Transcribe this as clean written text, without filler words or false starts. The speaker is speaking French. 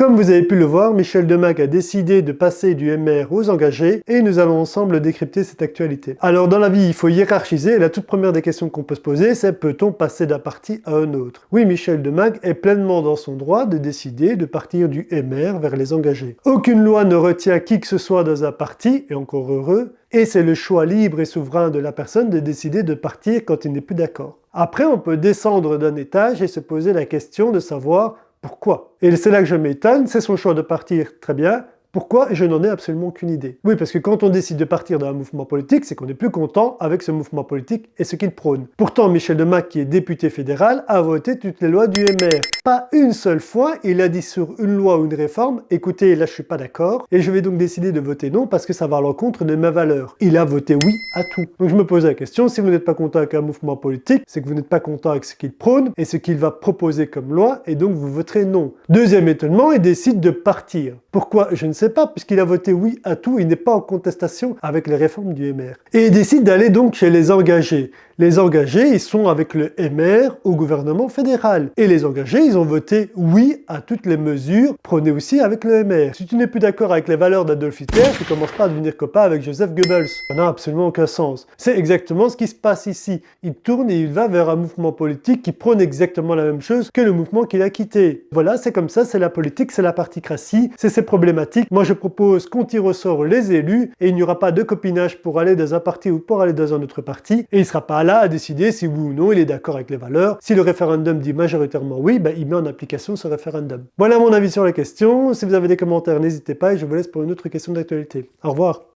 Comme vous avez pu le voir, Michel Demague a décidé de passer du MR aux engagés et nous allons ensemble décrypter cette actualité. Alors dans la vie, il faut hiérarchiser et la toute première des questions qu'on peut se poser, c'est peut-on passer d'un parti à un autre? Oui, Michel Demague est pleinement dans son droit de décider de partir du MR vers les engagés. Aucune loi ne retient qui que ce soit dans un parti, et encore heureux, et c'est le choix libre et souverain de la personne de décider de partir quand il n'est plus d'accord. Après, on peut descendre d'un étage et se poser la question de savoir pourquoi. Et c'est là que je m'étonne, c'est son choix de partir, très bien. Pourquoi? Je n'en ai absolument aucune idée. Oui, parce que quand on décide de partir d'un mouvement politique, c'est qu'on n'est plus content avec ce mouvement politique et ce qu'il prône. Pourtant, Michel Demague, qui est député fédéral, a voté toutes les lois du MR. Pas une seule fois, il a dit sur une loi ou une réforme, écoutez, là je suis pas d'accord, et je vais donc décider de voter non parce que ça va à l'encontre de mes valeurs. Il a voté oui à tout. Donc je me pose la question, si vous n'êtes pas content avec un mouvement politique, c'est que vous n'êtes pas content avec ce qu'il prône et ce qu'il va proposer comme loi, et donc vous voterez non. Deuxième étonnement, il décide de partir. Pourquoi? Je ne sais pas, puisqu'il a voté oui à tout, il n'est pas en contestation avec les réformes du MR. Et il décide d'aller donc chez les engagés. Les engagés, ils sont avec le MR au gouvernement fédéral. Et les engagés, ils ont voté oui à toutes les mesures prônées aussi avec le MR. Si tu n'es plus d'accord avec les valeurs d'Adolf Hitler, tu commences pas à devenir copain avec Joseph Goebbels. Ça n'a absolument aucun sens. C'est exactement ce qui se passe ici. Il tourne et il va vers un mouvement politique qui prône exactement la même chose que le mouvement qu'il a quitté. Voilà, c'est comme ça, c'est la politique, c'est la particratie, c'est ces problématiques. Moi, je propose qu'on tire au sort les élus et il n'y aura pas de copinage pour aller dans un parti ou pour aller dans un autre parti. Et il ne sera pas là à décider si oui ou non il est d'accord avec les valeurs. Si le référendum dit majoritairement oui, il met en application ce référendum. Voilà mon avis sur la question. Si vous avez des commentaires, n'hésitez pas et je vous laisse pour une autre question d'actualité. Au revoir.